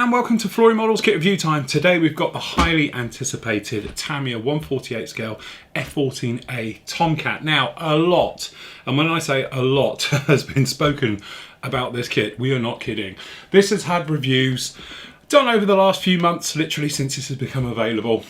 and welcome to Flooring Models Kit Review Time. Today we've got the highly anticipated Tamiya 148 scale F-14A Tomcat. Now a lot, and when I say a lot, has been spoken about this kit. We are not kidding. This has had reviews done over the last few months, literally since this has become available.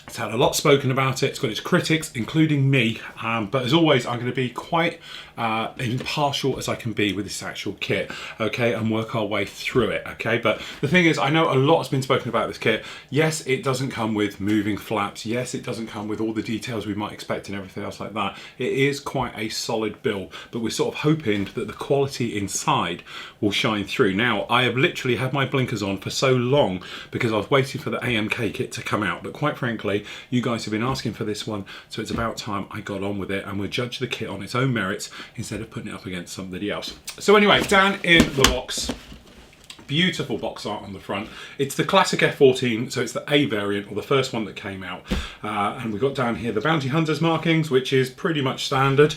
It's had a lot spoken about it. It's got its critics, including me, but as always I'm going to be quite impartial as I can be with this actual kit, okay, and work our way through it, okay. But the thing is, I know a lot has been spoken about this kit. Yes, it doesn't come with moving flaps. Yes, it doesn't come with all the details we might expect and everything else like that. It is quite a solid build, but we're sort of hoping that the quality inside will shine through. Now, I have literally had my blinkers on for so long because I was waiting for the AMK kit to come out, but quite frankly, you guys have been asking for this one, so it's about time I got on with it, and we'll judge the kit on its own merits instead of putting it up against somebody else. So anyway, down in the box, beautiful box art on the front. It's the classic F14, so it's the A variant, or the first one that came out. And we've got down here the Bounty Hunters markings, which is pretty much standard.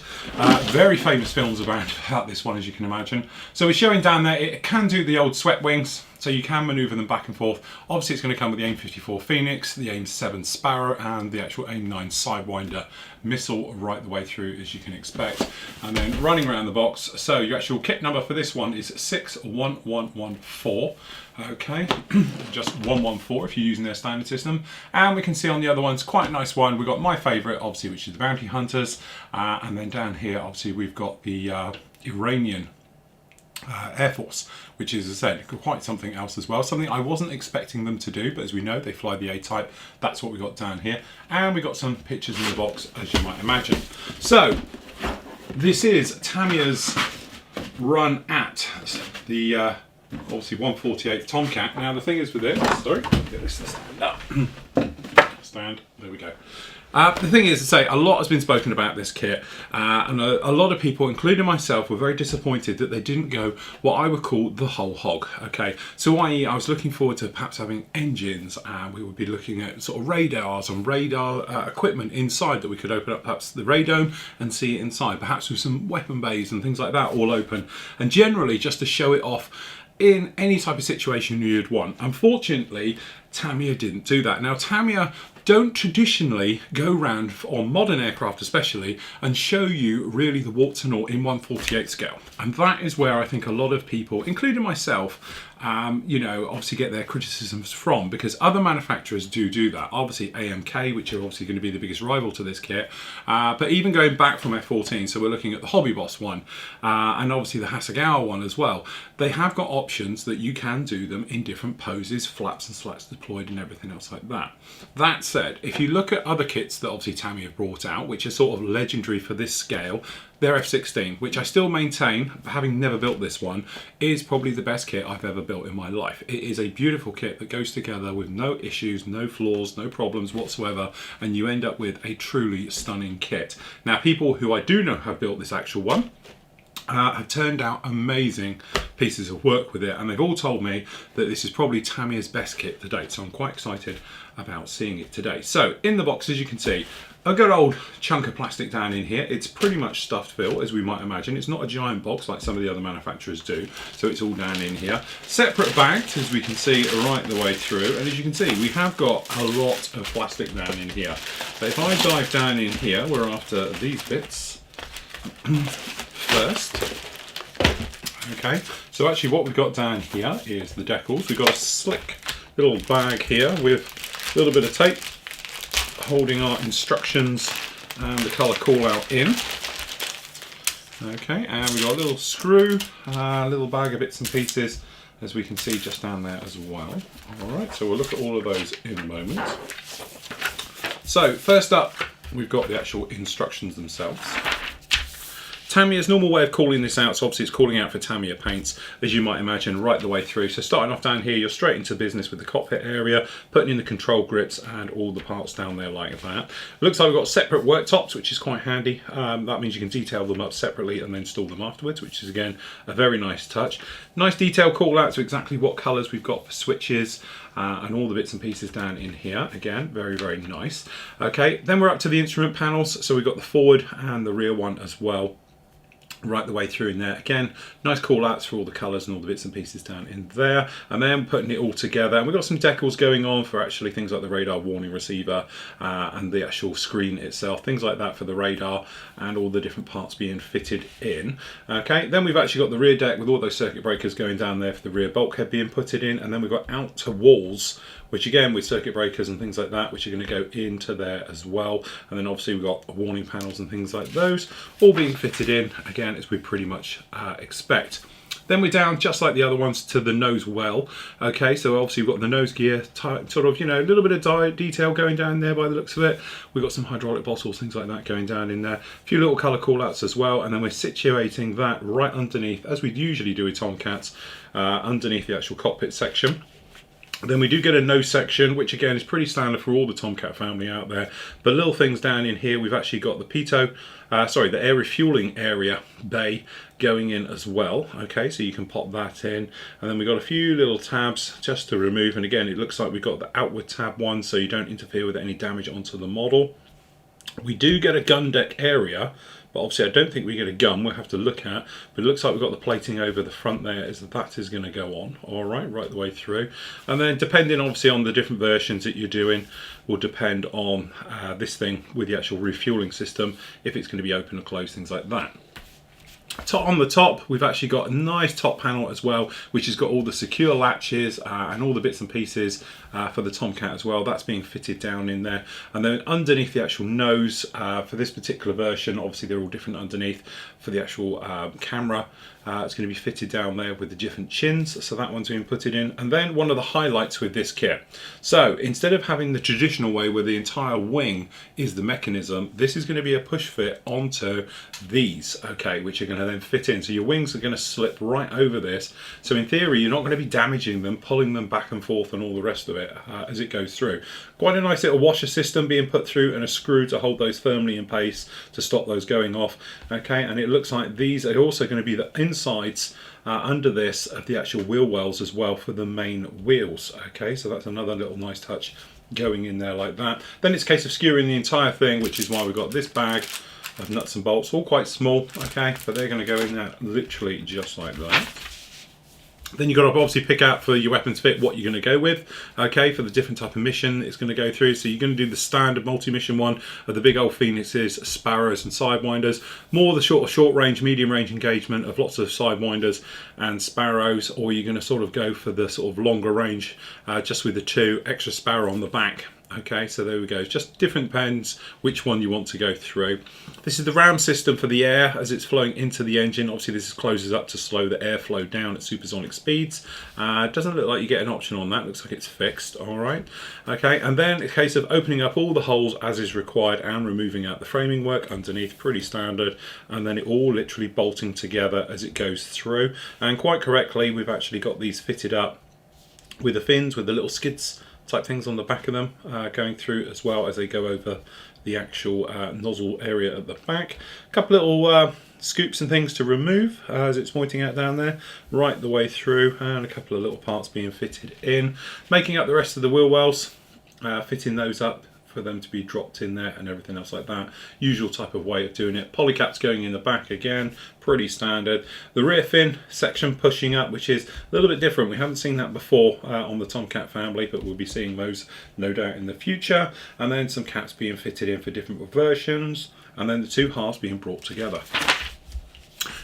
Very famous films about this one, as you can imagine. So we're showing down there, it can do the old swept wings, so you can manoeuvre them back and forth. Obviously it's going to come with the AIM-54 Phoenix, the AIM-7 Sparrow, and the actual AIM-9 Sidewinder missile right the way through, as you can expect. And then running around the box, so your actual kit number for this one is 61114. Okay, just 114 if you're using their standard system. And we can see on the other ones, quite a nice one. We've got my favourite, obviously, which is the Bounty Hunters. And then down here, obviously, we've got the Iranian Air Force, which is, as I said, quite something else as well. Something I wasn't expecting them to do, but as we know, they fly the A-type. That's what we got down here. And we got some pictures in the box, as you might imagine. So, this is Tamiya's run at the obviously 148 Tomcat. Now the thing is with this, sorry, get this to stand up. Stand, there we go. The thing is to say, a lot has been spoken about this kit, and a lot of people, including myself, were very disappointed that they didn't go what I would call the whole hog. Okay, so i.e. I was looking forward to perhaps having engines, and we would be looking at sort of radars and radar equipment inside that we could open up perhaps the radome and see it inside, perhaps with some weapon bays and things like that all open, and generally just to show it off in any type of situation you'd want. Unfortunately, Tamiya didn't do that. Now, Tamiya don't traditionally go around, on modern aircraft especially, and show you really the warts and all in 148 scale. And that is where I think a lot of people, including myself, you know, obviously get their criticisms from, because other manufacturers do that. Obviously AMK, which are obviously going to be the biggest rival to this kit, but even going back from F14, so we're looking at the Hobby Boss one, and obviously the Hasegawa one as well. They have got options that you can do them in different poses, flaps and slats deployed and everything else like that. That said, if you look at other kits that obviously Tamiya have brought out, which are sort of legendary for this scale, their F16, which I still maintain, having never built this one, is probably the best kit I've ever built in my life. It is a beautiful kit that goes together with no issues, no flaws, no problems whatsoever, and you end up with a truly stunning kit. Now, people who I do know have built this actual one have turned out amazing pieces of work with it, and they've all told me that this is probably Tamiya's best kit to date, so I'm quite excited about seeing it today. So in the box, as you can see, a good old chunk of plastic down in here. It's pretty much stuffed fill, as we might imagine. It's not a giant box like some of the other manufacturers do, so it's all down in here. Separate bagged, as we can see, right the way through, and as you can see, we have got a lot of plastic down in here. But if I dive down in here, we're after these bits first. Okay, so actually what we've got down here is the decals. We've got a slick little bag here with a little bit of tape holding our instructions and the colour call out in. Okay, and we've got a little screw, a little bag of bits and pieces, as we can see just down there as well. Alright, so we'll look at all of those in a moment. So first up, we've got the actual instructions themselves. Tamiya's normal way of calling this out, so obviously it's calling out for Tamiya paints, as you might imagine, right the way through. So starting off down here, you're straight into business with the cockpit area, putting in the control grips and all the parts down there like that. It looks like we've got separate worktops, which is quite handy. That means you can detail them up separately and then install them afterwards, which is again a very nice touch. Nice detail call out to exactly what colours we've got for switches, and all the bits and pieces down in here. Again, very, very nice. Okay, then we're up to the instrument panels. So we've got the forward and the rear one as well. right the way through in there. Again, nice call outs for all the colours and all the bits and pieces down in there, and then putting it all together. And we've got some decals going on for actually things like the radar warning receiver and the actual screen itself, things like that for the radar, and all the different parts being fitted in. Okay, then we've actually got the rear deck with all those circuit breakers going down there for the rear bulkhead being putted in, and then we've got outer walls, which again with circuit breakers and things like that, which are going to go into there as well. And then obviously we've got warning panels and things like those all being fitted in again, as we pretty much expect. Then we're down, just like the other ones, to the nose well. Okay, so obviously we've got the nose gear, sort of, you know, a little bit of detail going down there by the looks of it. We've got some hydraulic bottles, things like that going down in there. A few little colour call-outs as well, and then we're situating that right underneath, as we usually do with Tomcats, underneath the actual cockpit section. Then we do get a nose section, which again is pretty standard for all the Tomcat family out there. But little things down in here, we've actually got the the air refueling area bay going in as well. Okay, so you can pop that in. And then we've got a few little tabs just to remove. And again, it looks like we've got the outward tab one, so you don't interfere with any damage onto the model. We do get a gun deck area, but obviously I don't think we get a gun, we'll have to look at, but it looks like we've got the plating over the front there, that is going to go on, alright, right the way through. And then depending obviously on the different versions that you're doing, will depend on this thing with the actual refueling system, if it's going to be open or closed, things like that. On the top, we've actually got a nice top panel as well, which has got all the secure latches and all the bits and pieces for the Tomcat as well. That's being fitted down in there. And then underneath the actual nose, for this particular version, obviously they're all different underneath for the actual camera. It's going to be fitted down there with the different chins, so that one's been put in. And then one of the highlights with this kit. So instead of having the traditional way where the entire wing is the mechanism, this is going to be a push fit onto these, okay, which are going to then fit in. So your wings are going to slip right over this. So in theory, you're not going to be damaging them, pulling them back and forth and all the rest of it as it goes through. Quite a nice little washer system being put through and a screw to hold those firmly in place to stop those going off. Okay, and it looks like these are also going to be the insides under this of the actual wheel wells as well for the main wheels. Okay, so that's another little nice touch going in there like that. Then it's a case of skewering the entire thing, which is why we've got this bag of nuts and bolts, all quite small, okay, but they're going to go in there literally just like that. Then you've got to obviously pick out for your weapons fit what you're going to go with, okay, for the different type of mission it's going to go through. So you're going to do the standard multi-mission one of the big old Phoenixes, Sparrows and Sidewinders, more the short range, medium range engagement of lots of Sidewinders and Sparrows, or you're going to sort of go for the sort of longer range just with the 2 extra Sparrow on the back. Okay, so there we go. Just different depends which one you want to go through. This is the ram system for the air as it's flowing into the engine. Obviously this closes up to slow the airflow down at supersonic speeds. It doesn't look like you get an option on that. Looks like it's fixed. All right. Okay, and then a case of opening up all the holes as is required and removing out the framing work underneath. Pretty standard. And then it all literally bolting together as it goes through. And quite correctly, we've actually got these fitted up with the fins, with the little skids type things on the back of them going through as well as they go over the actual nozzle area at the back. A couple little scoops and things to remove as it's pointing out down there right the way through, and a couple of little parts being fitted in, making up the rest of the wheel wells, fitting those up for them to be dropped in there and everything else like that. Usual type of way of doing it. Polycaps going in the back again, pretty standard. The rear fin section pushing up, which is a little bit different. We haven't seen that before on the Tomcat family, but we'll be seeing those no doubt in the future. And then some caps being fitted in for different versions, and then the 2 halves being brought together.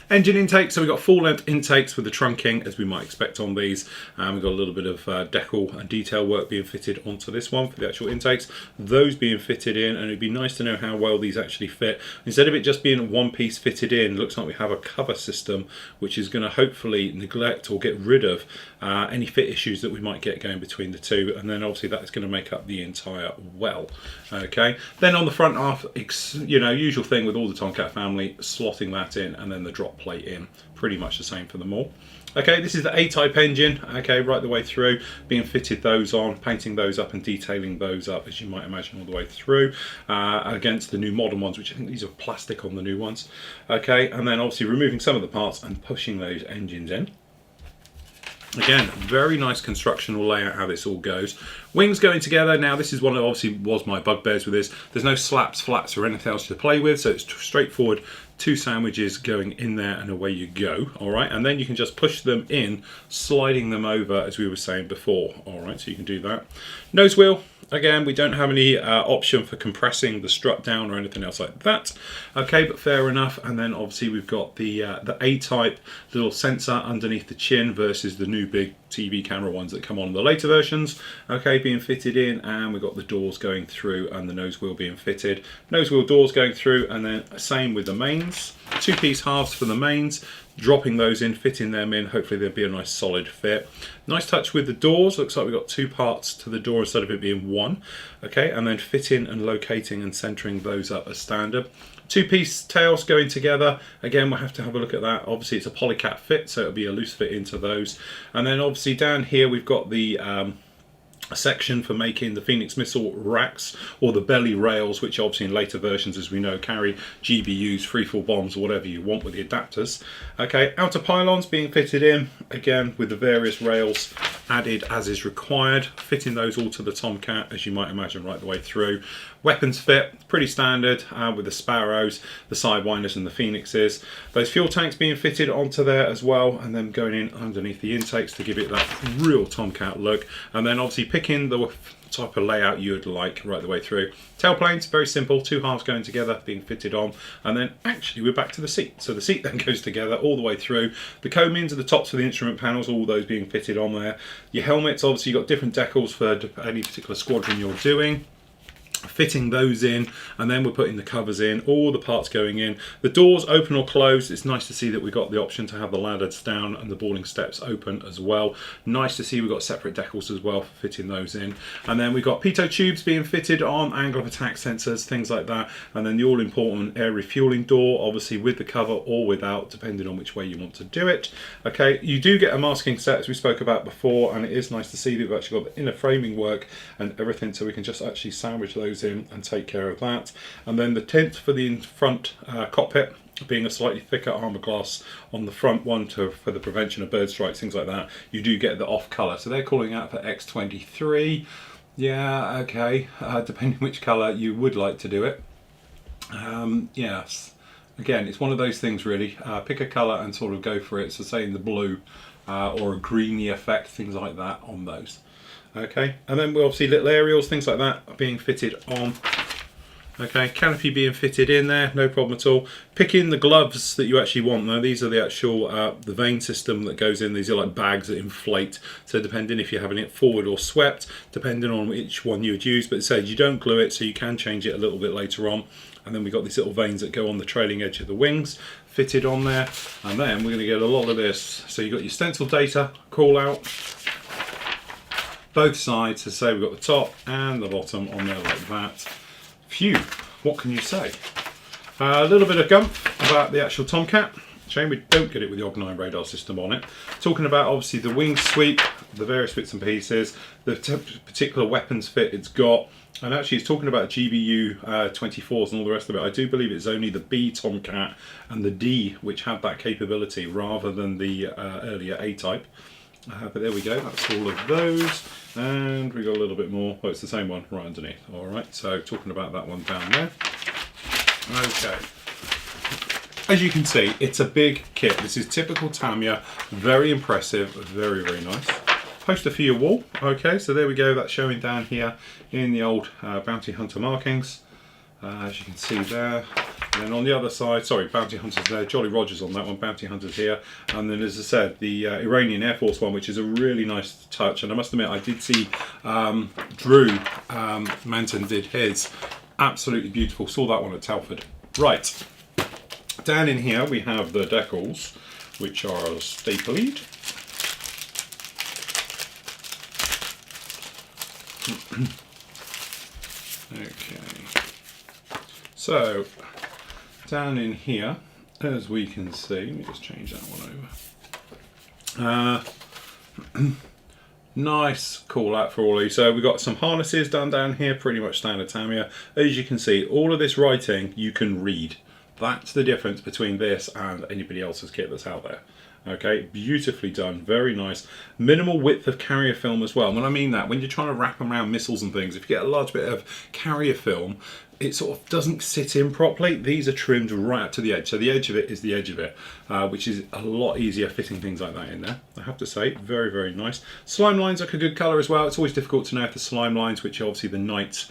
Engine intake, so we've got full length intakes with the trunking as we might expect on these. We've got a little bit of decal and detail work being fitted onto this one for the actual intakes. Those being fitted in, and it'd be nice to know how well these actually fit. Instead of it just being one piece fitted in, it looks like we have a cover system which is going to hopefully neglect or get rid of any fit issues that we might get going between the 2, and then obviously that's going to make up the entire well. Okay, then on the front half, you know, usual thing with all the Tomcat family, slotting that in and then the drop plate in, pretty much the same for them all. Okay, this is the A-type engine, okay, right the way through, being fitted those on, painting those up and detailing those up, as you might imagine, all the way through, against the new modern ones, which I think these are plastic on the new ones. Okay, and then obviously removing some of the parts and pushing those engines in. Again, very nice constructional layout how this all goes. Wings going together. Now this is one that obviously was my bugbears with this. There's no slaps, flats or anything else to play with, so it's straightforward. 2 sandwiches going in there and away you go. All right, and then you can just push them in, sliding them over as we were saying before. All right, so you can do that. Nose wheel. Again, we don't have any option for compressing the strut down or anything else like that. Okay, but fair enough. And then obviously we've got the A-type little sensor underneath the chin versus the new big TV camera ones that come on the later versions. Okay, being fitted in, and we've got the doors going through and the nose wheel being fitted. Nose wheel doors going through, and then same with the mains. 2-piece halves for the mains. Dropping those in, fitting them in, hopefully there'll be a nice solid fit. Nice touch with the doors, looks like we've got 2 parts to the door instead of it being 1. Okay, and then fitting and locating and centering those up as standard. 2-piece tails going together, again we'll have to have a look at that. Obviously it's a polycat fit, so it'll be a loose fit into those. And then obviously down here we've got the a section for making the Phoenix missile racks, or the belly rails, which obviously in later versions, as we know, carry GBUs, freefall bombs, or whatever you want with the adapters. Okay, outer pylons being fitted in, again with the various rails added as is required, fitting those all to the Tomcat, as you might imagine, right the way through. Weapons fit, pretty standard, with the Sparrows, the Sidewinders and the Phoenixes. Those fuel tanks being fitted onto there as well, and then going in underneath the intakes to give it that real Tomcat look. And then obviously picking the type of layout you would like right the way through. Tailplanes, very simple, 2 halves going together, being fitted on, and then actually we're back to the seat. So the seat then goes together all the way through. The comings are the tops for the instrument panels, all those being fitted on there. Your helmets, obviously you've got different decals for any particular squadron you're doing. Fitting those in, and then we're putting the covers in, all the parts going in. The doors open or close. It's nice to see that we've got the option to have the ladders down and the boarding steps open as well. Nice to see we've got separate decals as well for fitting those in. And then we've got pitot tubes being fitted on, angle of attack sensors, things like that. And then the all important air refueling door, obviously with the cover or without, depending on which way you want to do it. Okay, you do get a masking set as we spoke about before, and it is nice to see that we've actually got the inner framing work and everything, so we can just actually sandwich those in and take care of that. And then the tint for the front cockpit being a slightly thicker armour glass on the front one for the prevention of bird strikes, things like that. You do get the off colour, so they're calling out for X23. Yeah, okay, depending which colour you would like to do it. Yes, again, it's one of those things really. Pick a colour and sort of go for it. So say in the blue or a greeny effect, things like that on those. Okay, and then we obviously little aerials, things like that are being fitted on. Okay, canopy being fitted in there, no problem at all. Picking the gloves that you actually want. Now these are the actual the vane system that goes in. These are like bags that inflate. So depending if you're having it forward or swept, depending on which one you would use. But it says you don't glue it, so you can change it a little bit later on. And then we've got these little vanes that go on the trailing edge of the wings, fitted on there. And then we're going to get a lot of this. So you've got your stencil data, call out. Both sides, to say we've got the top and the bottom on there like that. Phew, what can you say? A little bit of gumph about the actual Tomcat. Shame we don't get it with the OG9 radar system on it. Talking about obviously the wing sweep, the various bits and pieces, the particular weapons fit it's got, and actually it's talking about GBU 24s and all the rest of it. I do believe it's only the B Tomcat and the D which have that capability rather than the earlier A-type. But there we go, that's all of those, and we got a little bit more. Well, it's the same one right underneath. All right, so talking about that one down there. Okay, as you can see, it's a big kit. This is typical Tamiya, very impressive, very, very nice. Poster for your wall. Okay, so there we go, that's showing down here in the old Bounty Hunter markings, as you can see there. And then on the other side, sorry, Bounty Hunters there, Jolly Rogers on that one, Bounty Hunters here. And then, as I said, the Iranian Air Force one, which is a really nice touch. And I must admit, I did see Drew Manton did his. Absolutely beautiful. Saw that one at Telford. Right. Down in here, we have the decals, which are stapled. Okay. So, down in here, as we can see, let me just change that one over. Nice call out for all of you. So we've got some harnesses done down here, pretty much standard Tamiya. As you can see, all of this writing you can read. That's the difference between this and anybody else's kit that's out there. Okay, beautifully done, very nice. Minimal width of carrier film as well. And when I mean that, when you're trying to wrap around missiles and things, if you get a large bit of carrier film, it sort of doesn't sit in properly. These are trimmed right up to the edge. So the edge of it is the edge of it, which is a lot easier fitting things like that in there, I have to say. Very, very nice. Slime lines look a good colour as well. It's always difficult to know if the slime lines, which are obviously the night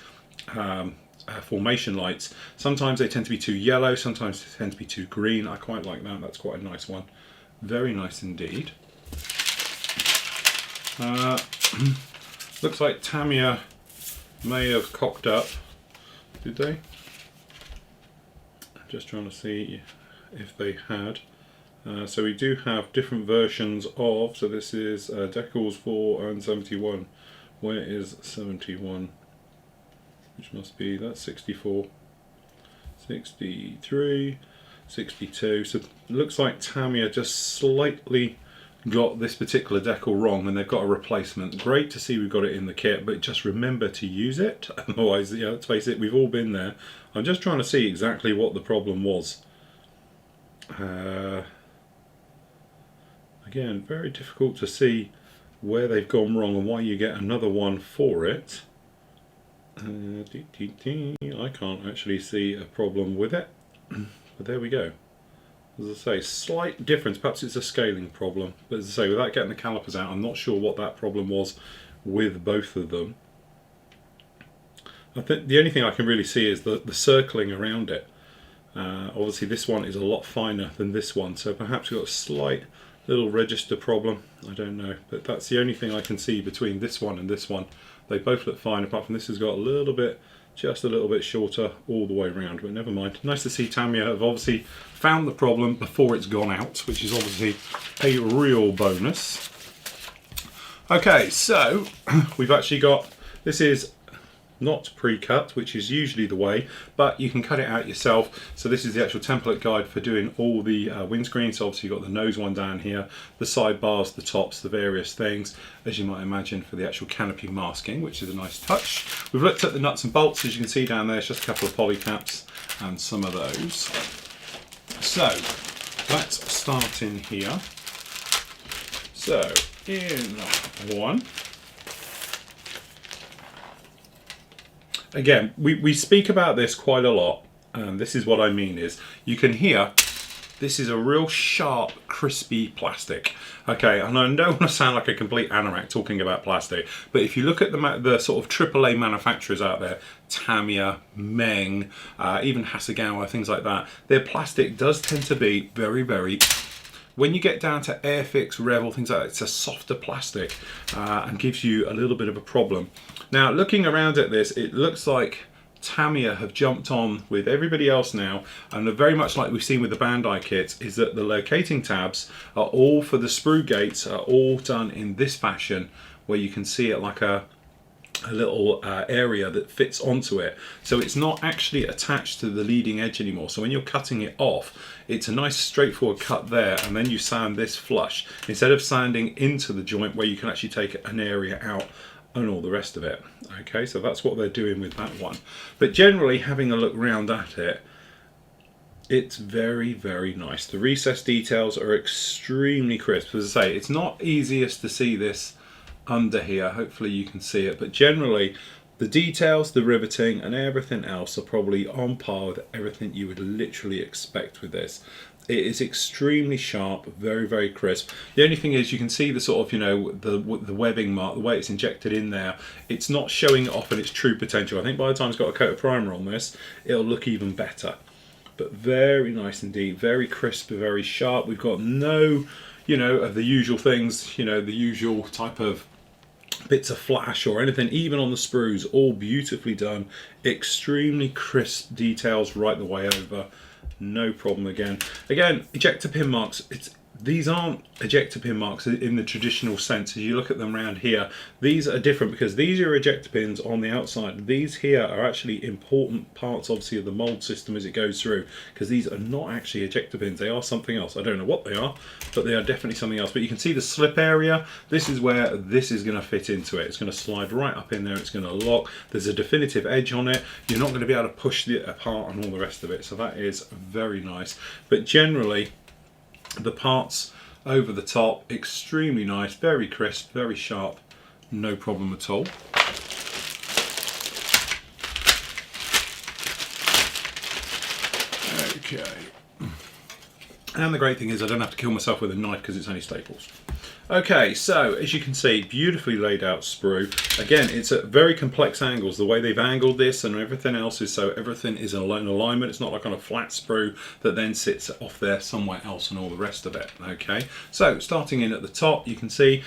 formation lights, sometimes they tend to be too yellow, sometimes they tend to be too green. I quite like that. That's quite a nice one. Very nice indeed. Looks like Tamiya may have cocked up. Did they? I'm just trying to see if they had. So we do have different versions of, so this is Decals 4 and 71. Where is 71? Which must be, that's 64, 63, 62. So it looks like Tamiya just slightly got this particular decal wrong and they've got a replacement. Great to see we've got it in the kit, but just remember to use it. Otherwise, you know, let's face it, we've all been there. I'm just trying to see exactly what the problem was. Again, very difficult to see where they've gone wrong and why you get another one for it. I can't actually see a problem with it, but there we go. As I say, slight difference, perhaps it's a scaling problem, but as I say, without getting the calipers out, I'm not sure what that problem was with both of them. I think the only thing I can really see is the circling around it. Obviously this one is a lot finer than this one, so perhaps we've got a slight little register problem, I don't know, but that's the only thing I can see between this one and this one. They both look fine, apart from this has got a little bit, just a little bit shorter all the way around, but never mind. Nice to see Tamiya have obviously found the problem before it's gone out, which is obviously a real bonus. Okay, so we've actually got, this is not pre-cut, which is usually the way, but you can cut it out yourself. So this is the actual template guide for doing all the windscreens. So obviously you've got the nose one down here, the sidebars, the tops, the various things, as you might imagine, for the actual canopy masking, which is a nice touch. We've looked at the nuts and bolts, as you can see down there. It's just a couple of poly caps and some of those. So let's start in here. So in one, again, we speak about this quite a lot, and this is what I mean is, you can hear this is a real sharp, crispy plastic. Okay, and I don't want to sound like a complete anorak talking about plastic, but if you look at the sort of AAA manufacturers out there, Tamiya, Meng, even Hasegawa, things like that, their plastic does tend to be very, very, when you get down to Airfix, Revel, things like that, it's a softer plastic and gives you a little bit of a problem. Now, looking around at this, it looks like Tamiya have jumped on with everybody else now, and very much like we've seen with the Bandai kits, is that the locating tabs are all for the sprue gates, are all done in this fashion, where you can see it like a little area that fits onto it, so it's not actually attached to the leading edge anymore. So when you're cutting it off, it's a nice straightforward cut there, and then you sand this flush instead of sanding into the joint where you can actually take an area out and all the rest of it. Okay, so that's what they're doing with that one. But generally, having a look round at it, it's very, very nice. The recess details are extremely crisp. As I say, it's not easiest to see this under here, hopefully you can see it, but generally the details, the riveting and everything else are probably on par with everything you would literally expect with this. It is extremely sharp, very, very crisp. The only thing is you can see the sort of, you know, the webbing mark, the way it's injected in there. It's not showing it off in its true potential. I think by the time it's got a coat of primer on this, it'll look even better. But very nice indeed, very crisp, very sharp. We've got no, you know, of the usual things, you know, the usual type of bits of flash or anything, even on the sprues, all beautifully done, extremely crisp details right the way over, no problem. Again, ejector pin marks, these aren't ejector pin marks in the traditional sense. As you look at them around here, these are different because these are ejector pins on the outside. These here are actually important parts, obviously, of the mold system as it goes through, because these are not actually ejector pins. They are something else. I don't know what they are, but they are definitely something else. But you can see the slip area. This is where this is going to fit into it. It's going to slide right up in there. It's going to lock. There's a definitive edge on it. You're not going to be able to push it apart and all the rest of it. So that is very nice. But generally, the parts over the top, extremely nice, very crisp, very sharp, no problem at all. Okay. And the great thing is I don't have to kill myself with a knife because it's only staples. Okay, so as you can see, beautifully laid out sprue. Again, it's at very complex angles. The way they've angled this and everything else is so everything is in alignment. It's not like on a flat sprue that then sits off there somewhere else and all the rest of it. Okay, so starting in at the top, you can see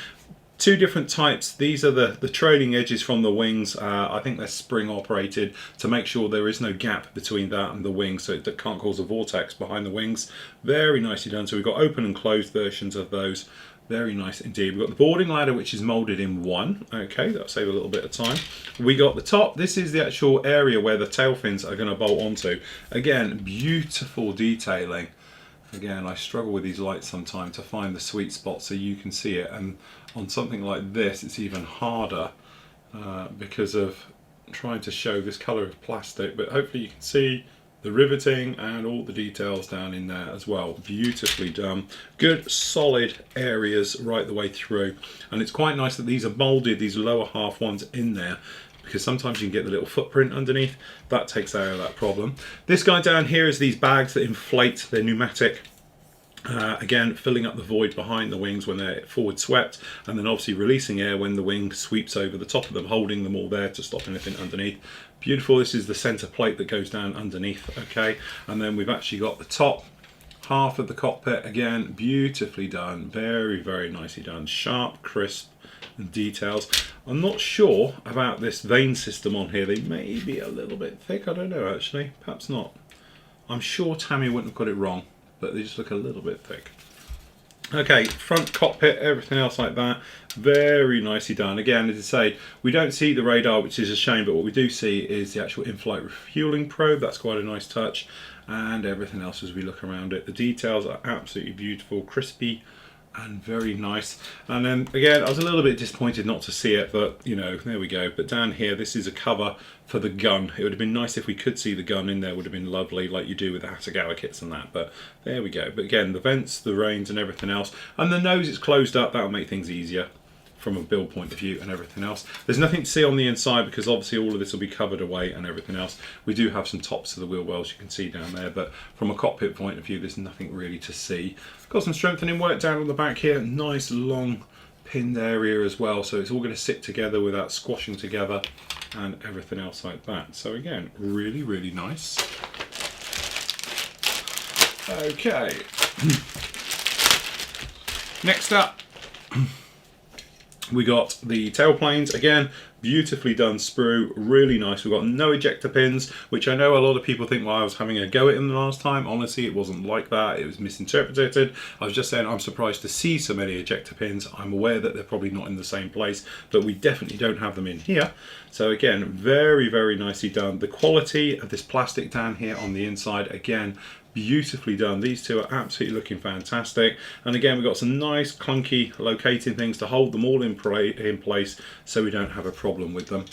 two different types. These are the trailing edges from the wings. I think they're spring operated to make sure there is no gap between that and the wings, so it can't cause a vortex behind the wings. Very nicely done. So we've got open and closed versions of those. Very nice indeed. We've got the boarding ladder, which is moulded in one. Okay, that'll save a little bit of time. We got the top. This is the actual area where the tail fins are going to bolt onto. Again, beautiful detailing. Again, I struggle with these lights sometimes to find the sweet spot so you can see it. And on something like this, it's even harder because of trying to show this colour of plastic. But hopefully you can see the riveting and all the details down in there as well. Beautifully done. Good solid areas right the way through. And it's quite nice that these are moulded, these lower half ones in there, because sometimes you can get the little footprint underneath. That takes out of that problem. This guy down here is these bags that inflate. They're pneumatic. Again, filling up the void behind the wings when they're forward swept, and then obviously releasing air when the wing sweeps over the top of them, holding them all there to stop anything underneath. Beautiful. This is the center plate that goes down underneath. Okay, and then we've actually got the top half of the cockpit. Again, beautifully done. Very, very nicely done. Sharp, crisp, and details. I'm not sure about this vane system on here. They may be a little bit thick. I don't know, actually. Perhaps not. I'm sure Tamiya wouldn't have got it wrong, but they just look a little bit thick. Okay, front cockpit, everything else like that, very nicely done. Again, as I say, we don't see the radar, which is a shame, but what we do see is the actual in-flight refueling probe. That's quite a nice touch, and everything else as we look around it. The details are absolutely beautiful, crispy, and very nice. And then again, I was a little bit disappointed not to see it, but you know, there we go. But down here, this is a cover for the gun. It would have been nice if we could see the gun in there, would have been lovely, like you do with the Hatagawa kits and that, but there we go. But again, the vents, the reins and everything else, and the nose is closed up. That'll make things easier from a build point of view and everything else. There's nothing to see on the inside because obviously all of this will be covered away and everything else. We do have some tops of the wheel wells you can see down there, but from a cockpit point of view, there's nothing really to see. Got some strengthening work down on the back here. Nice long pinned area as well, so it's all going to sit together without squashing together and everything else like that. So again, really, really nice. Okay. Next up, we got the tailplanes. Again, beautifully done sprue, really nice. We've got no ejector pins, which I know a lot of people think, well, I was having a go at them the last time. Honestly, it wasn't like that. It was misinterpreted. I was just saying I'm surprised to see so many ejector pins. I'm aware that they're probably not in the same place, but we definitely don't have them in here. So again, very, very nicely done. The quality of this plastic down here on the inside, again, beautifully done. These two are absolutely looking fantastic. And again, we've got some nice clunky locating things to hold them all in place so we don't have a problem with them.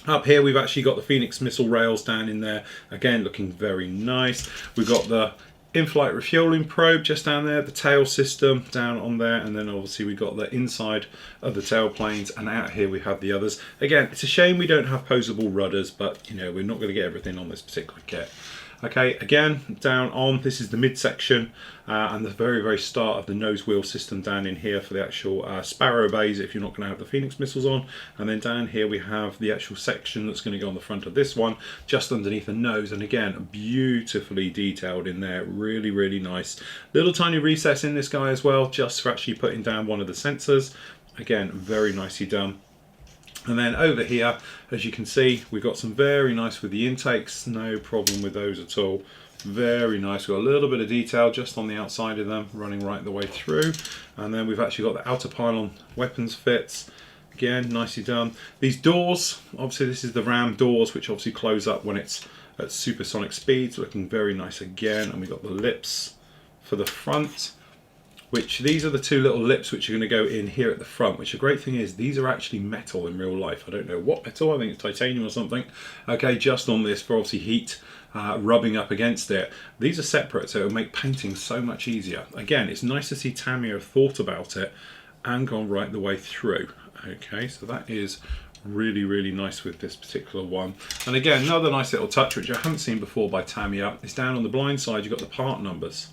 Up here we've actually got the Phoenix missile rails down in there, again looking very nice. We've got the in-flight refueling probe just down there, the tail system down on there, and then obviously we've got the inside of the tailplanes, and out here we have the others. Again, it's a shame we don't have posable rudders, but you know, we're not going to get everything on this particular kit. Okay, again, down on, this is the midsection and the very, very start of the nose wheel system down in here for the actual Sparrow bays if you're not going to have the Phoenix missiles on. And then down here we have the actual section that's going to go on the front of this one, just underneath the nose. And again, beautifully detailed in there, really, really nice. Little tiny recess in this guy as well, just for actually putting down one of the sensors. Again, very nicely done. And then over here, as you can see, we've got some very nice with the intakes, no problem with those at all. Very nice. We've got a little bit of detail just on the outside of them, running right the way through. And then we've actually got the outer pylon weapons fits. Again, nicely done. These doors, obviously this is the ram doors, which obviously close up when it's at supersonic speeds, looking very nice again. And we've got the lips for the front. which these are the two little lips which are going to go in here at the front, which the great thing is these are actually metal in real life. I don't know what metal, I think it's titanium or something. Okay, just on this for obviously heat rubbing up against it. These are separate, so it'll make painting so much easier. Again, it's nice to see Tamiya have thought about it and gone right the way through. Okay, so that is really, really nice with this particular one. And again, another nice little touch which I haven't seen before by Tamiya is down on the blind side you've got the part numbers.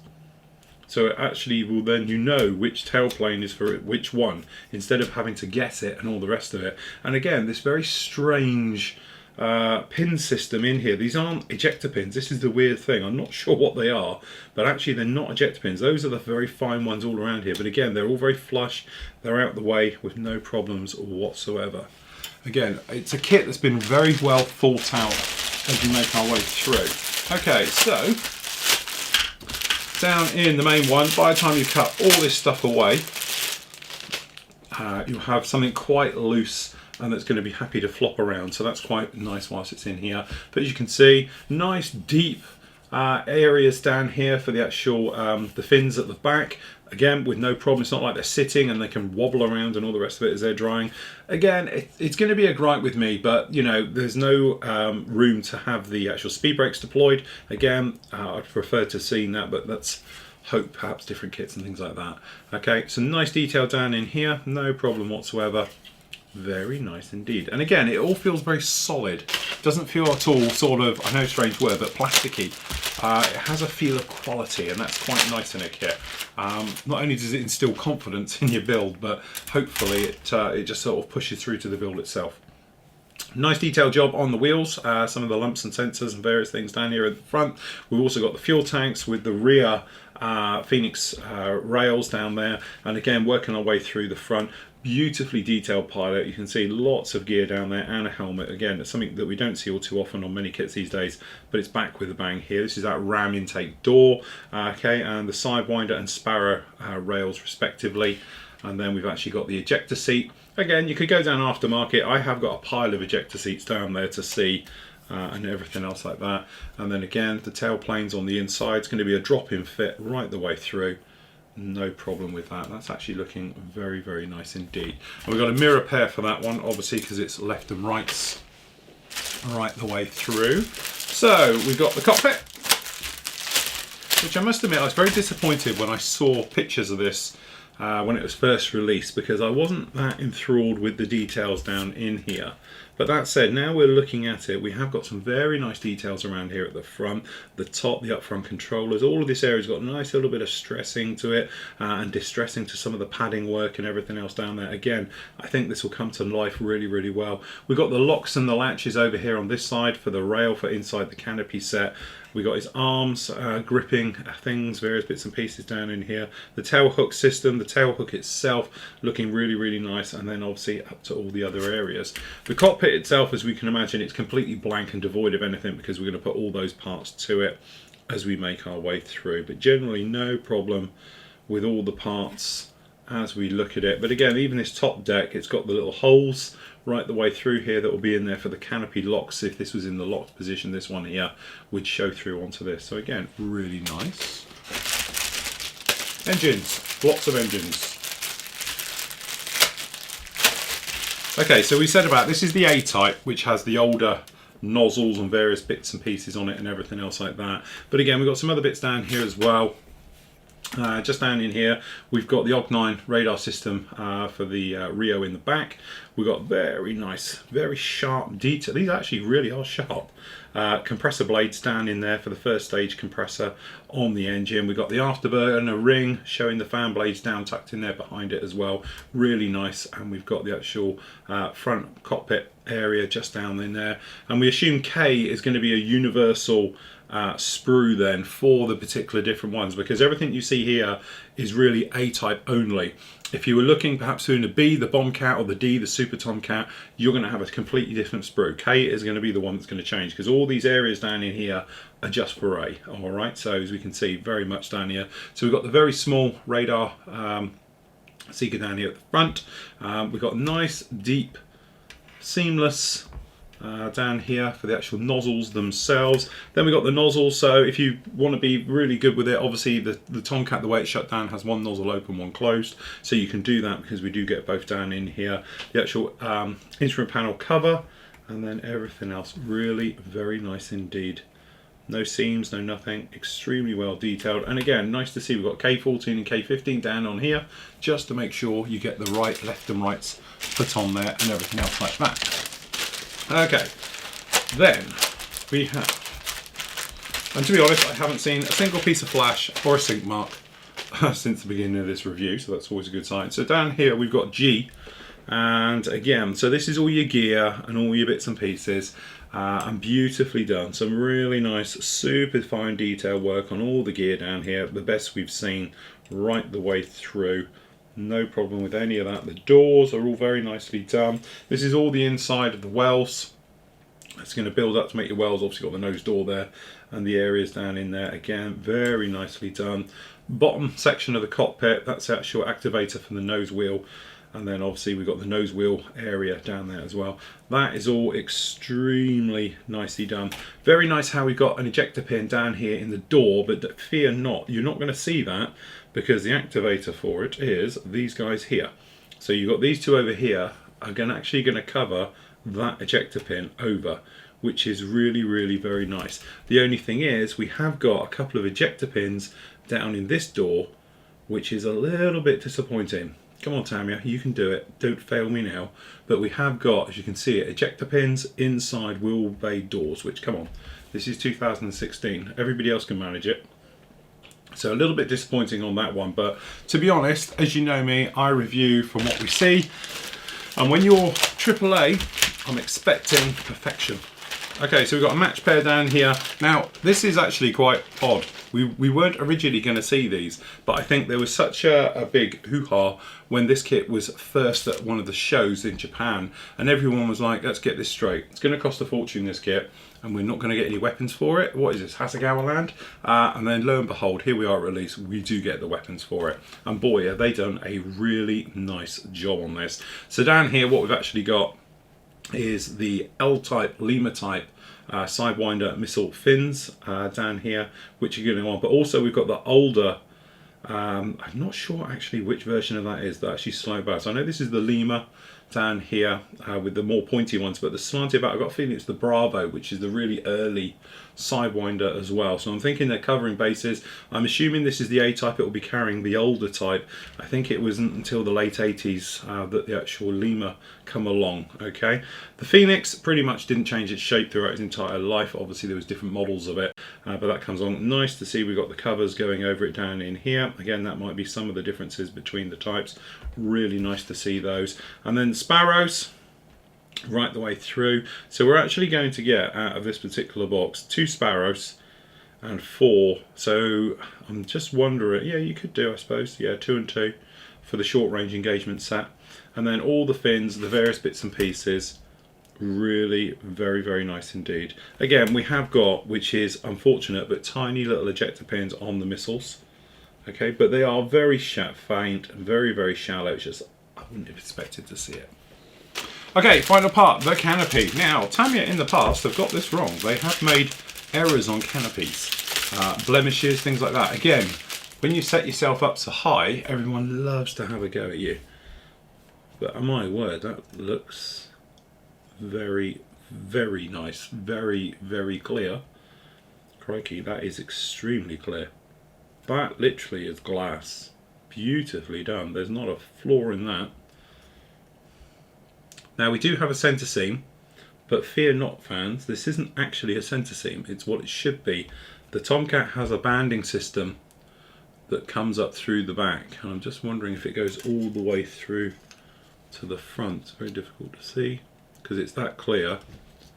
So it actually will then, you know which tailplane is for which one, instead of having to guess it and all the rest of it. And again, this very strange pin system in here. These aren't ejector pins. This is the weird thing. I'm not sure what they are, but actually they're not ejector pins. Those are the very fine ones all around here. But again, they're all very flush. They're out the way with no problems whatsoever. Again, it's a kit that's been very well thought out as we make our way through. Okay, so down in the main one, by the time you cut all this stuff away, you'll have something quite loose and that's going to be happy to flop around, so that's quite nice whilst it's in here. But as you can see, nice deep areas down here for the actual the fins at the back. Again, with no problem. It's not like they're sitting and they can wobble around and all the rest of it as they're drying. Again, it's going to be a gripe with me, but you know, there's no room to have the actual speed brakes deployed. Again, I'd prefer to see that, but that's hope perhaps different kits and things like that. Okay, so nice detail down in here, no problem whatsoever. Very nice indeed. And again, it all feels very solid. Doesn't feel at all sort of, I know a word, but plasticky. It has a feel of quality, and that's quite nice in a kit. Not only does it instill confidence in your build, but hopefully it just sort of pushes through to the build itself. Nice detailed job on the wheels, some of the lumps and sensors and various things down here at the front. We've also got the fuel tanks with the rear Phoenix rails down there, and again working our way through the front. Beautifully detailed pilot. You can see lots of gear down there and a helmet. Again, it's something that we don't see all too often on many kits these days, but it's back with a bang here. This is that ram intake door, okay, and the sidewinder and sparrow rails respectively. And then we've actually got the ejector seat. Again, you could go down aftermarket. I have got a pile of ejector seats down there to see and everything else like that. And then again, the tail planes on the inside. It's going to be a drop-in fit right the way through. No problem with that. That's actually looking very, very nice indeed. And we've got a mirror pair for that one, obviously, because it's left and rights right the way through. So we've got the cockpit, which I must admit I was very disappointed when I saw pictures of this when it was first released, because I wasn't that enthralled with the details down in here. But that said, now we're looking at it, we have got some very nice details around here at the front, the top, the up front controllers. All of this area's got a nice little bit of stressing to it and distressing to some of the padding work and everything else down there. Again, I think this will come to life really, really well. We've got the locks and the latches over here on this side for the rail for inside the canopy set. We got his arms gripping things, various bits and pieces down in here. The tail hook system, the tail hook itself looking really, really nice, and then obviously up to all the other areas. The cockpit itself, as we can imagine, it's completely blank and devoid of anything because we're going to put all those parts to it as we make our way through. But generally no problem with all the parts as we look at it. But again, even this top deck, it's got the little holes right the way through here that will be in there for the canopy locks. If this was in the locked position, this one here would show through onto this. So again, really nice. Engines, lots of engines. Okay, so we said about this is the A-type, which has the older nozzles and various bits and pieces on it and everything else like that. But again, we've got some other bits down here as well. Just down in here, we've got the OG9 radar system for the Rio in the back. We've got very nice, very sharp detail. These actually really are sharp. Compressor blades down in there for the first stage compressor on the engine. We've got the afterburner ring showing the fan blades down tucked in there behind it as well. Really nice. And we've got the actual front cockpit area just down in there. And we assume K is going to be a universal sprue then for the particular different ones, because everything you see here is really A-type only. If you were looking perhaps doing the B, the Bombcat, or the D, the Super Tomcat, you're going to have a completely different sprue. K is going to be the one that's going to change, because all these areas down in here are just for A. All right, so as we can see very much down here. So we've got the very small radar seeker down here at the front. We've got nice, deep, seamless down here for the actual nozzles themselves. Then we got the nozzles, so if you want to be really good with it, obviously the Tomcat, the way it's shut down, has one nozzle open, one closed, so you can do that because we do get both down in here. The actual instrument panel cover, and then everything else really very nice indeed. No seams, no nothing, extremely well detailed. And again, nice to see we've got K14 and K15 down on here, just to make sure you get the right left and rights put on there and everything else like that. Okay, then we have, and to be honest, I haven't seen a single piece of flash or a sink mark since the beginning of this review, so that's always a good sign. So down here we've got G, and again, so this is all your gear and all your bits and pieces. And beautifully done. Some really nice, super fine detail work on all the gear down here. The best we've seen right the way through. No problem with any of that. The doors are all very nicely done. This is all the inside of the wells. It's going to build up to make your wells. Obviously got the nose door there and the areas down in there. Again, very nicely done. Bottom section of the cockpit, that's the actual activator for the nose wheel. And then obviously we've got the nose wheel area down there as well. That is all extremely nicely done. Very nice how we've got an ejector pin down here in the door, but fear not, you're not going to see that because the activator for it is these guys here. So you've got these two over here are actually going to cover that ejector pin over, which is really, really very nice. The only thing is we have got a couple of ejector pins down in this door, which is a little bit disappointing. Come on Tamiya, you can do it, don't fail me now. But we have got, as you can see it, ejector pins inside wheel bay doors, which, come on, this is 2016, everybody else can manage it. So a little bit disappointing on that one, but to be honest, as you know me, I review from what we see. And when you're AAA, I'm expecting perfection. Okay, so we've got a match pair down here. Now, this is actually quite odd. We weren't originally going to see these, but I think there was such a big hoo-ha when this kit was first at one of the shows in Japan, and everyone was like, let's get this straight. It's going to cost a fortune, this kit, and we're not going to get any weapons for it. What is this, Hasegawa land? And then lo and behold, here we are at release, we do get the weapons for it. And boy, have they done a really nice job on this. So down here, what we've actually got is the L-type, Lima-type Sidewinder missile fins down here, which are going on, but also we've got the older, I'm not sure actually which version of that is, that actually slow bow. So I know this is the Lima down here with the more pointy ones, but the slanted bow, I've got a feeling it's the Bravo, which is the really early Sidewinder as well. So I'm thinking they're covering bases. I'm assuming this is the A-type, it will be carrying the older type. I think it wasn't until the late 80s that the actual Lima come along. Okay, the Phoenix pretty much didn't change its shape throughout its entire life. Obviously there was different models of it, but that comes on. Nice to see we've got the covers going over it down in here. Again, that might be some of the differences between the types. Really nice to see those. And then Sparrows right the way through. So we're actually going to get out of this particular box 2 Sparrows and 4. So I'm just wondering, yeah, you could do, I suppose, yeah, 2 and 2 for the short range engagement set. And then all the fins, the various bits and pieces, really very, very nice indeed. Again, we have got, which is unfortunate, but tiny little ejector pins on the missiles. Okay, but they are very faint, very, very shallow. It's just, I wouldn't have expected to see it. Okay, final part, the canopy. Now, Tamiya in the past have got this wrong. They have made errors on canopies, blemishes, things like that. Again, when you set yourself up so high, everyone loves to have a go at you. But my word, that looks very, very nice. Very, very clear. Crikey, that is extremely clear. That literally is glass. Beautifully done. There's not a flaw in that. Now we do have a centre seam, but fear not fans, this isn't actually a centre seam, it's what it should be. The Tomcat has a banding system that comes up through the back, and I'm just wondering if it goes all the way through to the front. It's very difficult to see because it's that clear.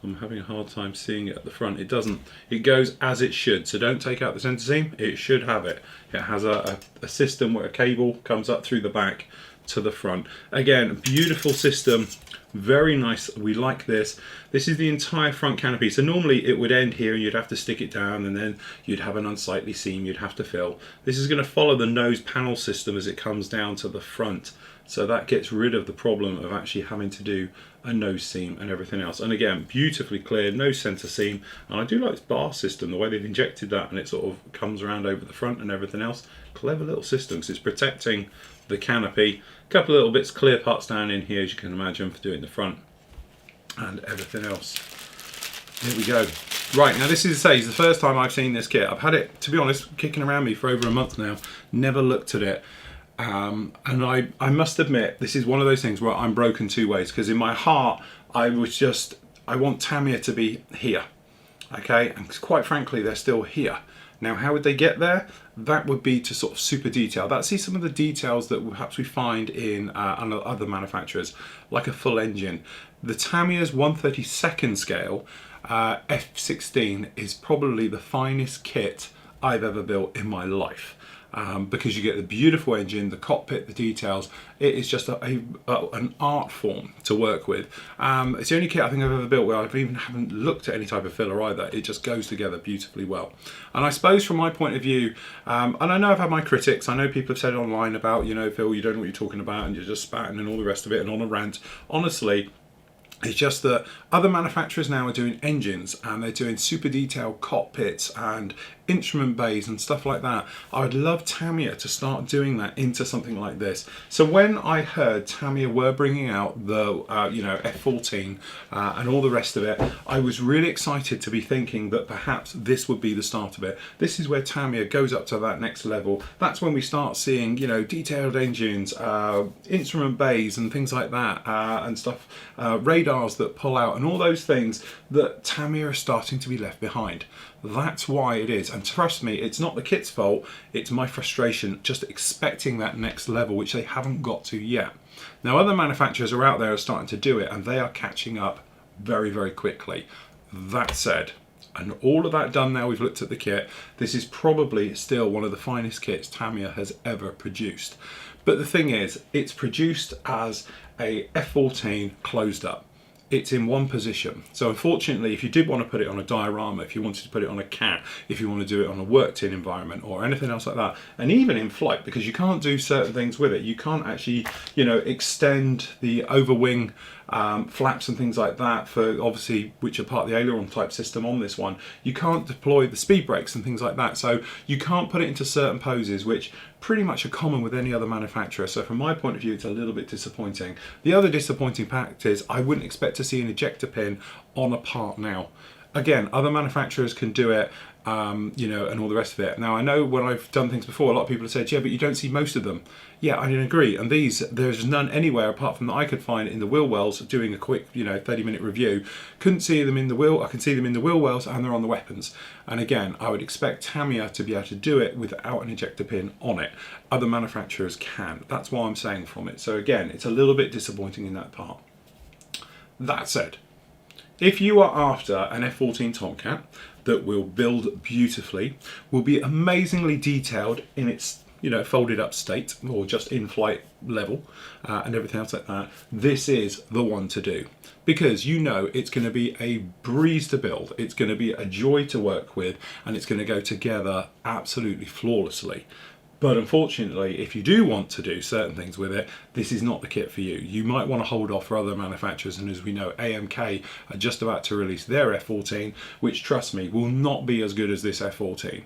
I'm having a hard time seeing it at the front. It doesn't, it goes as it should, so don't take out the centre seam, it should have it. It has a system where a cable comes up through the back to the front. Again, beautiful system. Very nice, we like this. This is the entire front canopy. So normally it would end here and you'd have to stick it down and then you'd have an unsightly seam you'd have to fill. This is going to follow the nose panel system as it comes down to the front So that gets rid of the problem of actually having to do a nose seam and everything else. And again, beautifully clear, no center seam. And I do like this bar system, the way they've injected that, and it sort of comes around over the front and everything else. Clever little system, because it's protecting the canopy. A couple of little bits, clear parts down in here, as you can imagine, for doing the front and everything else. Here we go. Right, now this is the first time I've seen this kit. I've had it, to be honest, kicking around me for over a month now. Never looked at it. And I must admit, this is one of those things where I'm broken two ways, because in my heart, I want Tamiya to be here. Okay, and quite frankly, they're still here. Now, how would they get there? That would be to sort of super detail. That's some of the details that perhaps we find in other manufacturers, like a full engine. The Tamiya's 1/32nd scale F-16 is probably the finest kit I've ever built in my life. Because you get the beautiful engine, the cockpit, the details. It is just an art form to work with. It's the only kit I think I've ever built where I haven't looked at any type of filler either. It just goes together beautifully well. And I suppose from my point of view, and I know I've had my critics, I know people have said online about, you know, Phil, you don't know what you're talking about and you're just spatting and all the rest of it and on a rant. Honestly, it's just that other manufacturers now are doing engines and they're doing super detailed cockpits and instrument bays and stuff like that. I would love Tamiya to start doing that into something like this. So when I heard Tamiya were bringing out the F-14 and all the rest of it, I was really excited to be thinking that perhaps this would be the start of it. This is where Tamiya goes up to that next level. That's when we start seeing, you know, detailed engines, instrument bays and things like that, and stuff, radars that pull out and all those things that Tamiya are starting to be left behind. That's why it is, and trust me, it's not the kit's fault, it's my frustration just expecting that next level, which they haven't got to yet. Now, other manufacturers are out there are starting to do it, and they are catching up very, very quickly. That said, and all of that done now, we've looked at the kit, this is probably still one of the finest kits Tamiya has ever produced. But the thing is, it's produced as a F-14 closed up. It's in one position. So unfortunately, if you did want to put it on a diorama, if you wanted to put it on a cat, if you want to do it on a worked in environment or anything else like that, and even in flight, because you can't do certain things with it, you can't actually, you know, extend the overwing flaps and things like that for obviously, which are part of the aileron type system on this one. You can't deploy the speed brakes and things like that. So you can't put it into certain poses, which pretty much are common with any other manufacturer. So from my point of view, it's a little bit disappointing. The other disappointing fact is I wouldn't expect to see an ejector pin on a part now. Again, other manufacturers can do it, you know, and all the rest of it. Now, I know when I've done things before, a lot of people have said, yeah, but you don't see most of them. Yeah, I agree. And these, there's none anywhere apart from that I could find in the wheel wells, doing a quick, you know, 30-minute review. Couldn't see them in the wheel. I can see them in the wheel wells and they're on the weapons. And again, I would expect Tamiya to be able to do it without an ejector pin on it. Other manufacturers can. That's why I'm saying from it. So again, it's a little bit disappointing in that part. That said, if you are after an F-14 Tomcat that will build beautifully, will be amazingly detailed in its, you know, folded up state or just in flight level and everything else like that, this is the one to do. Because you know it's going to be a breeze to build, it's going to be a joy to work with, and it's going to go together absolutely flawlessly. But unfortunately, if you do want to do certain things with it, this is not the kit for you. You might want to hold off for other manufacturers, and as we know, AMK are just about to release their F-14, which, trust me, will not be as good as this F-14.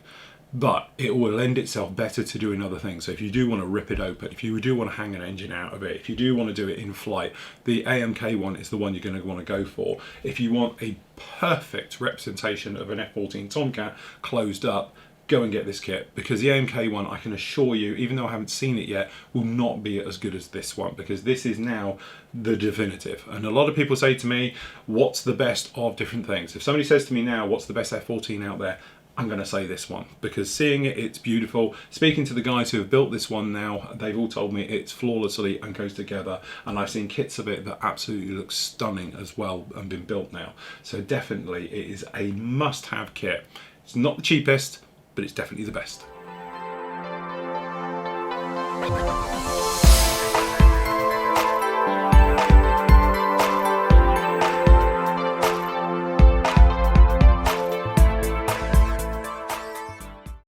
But it will lend itself better to doing other things. So if you do want to rip it open, if you do want to hang an engine out of it, if you do want to do it in flight, the AMK one is the one you're going to want to go for. If you want a perfect representation of an F-14 Tomcat closed up, go and get this kit, because the AMK one, I can assure you, even though I haven't seen it yet, will not be as good as this one, because this is now the definitive. And a lot of people say to me, what's the best of different things? If somebody says to me now, what's the best F-14 out there? I'm going to say this one, because seeing it, it's beautiful. Speaking to the guys who have built this one now, they've all told me it's flawlessly and goes together, and I've seen kits of it that absolutely look stunning as well and been built now. So definitely it is a must-have kit. It's not the cheapest, but it's definitely the best.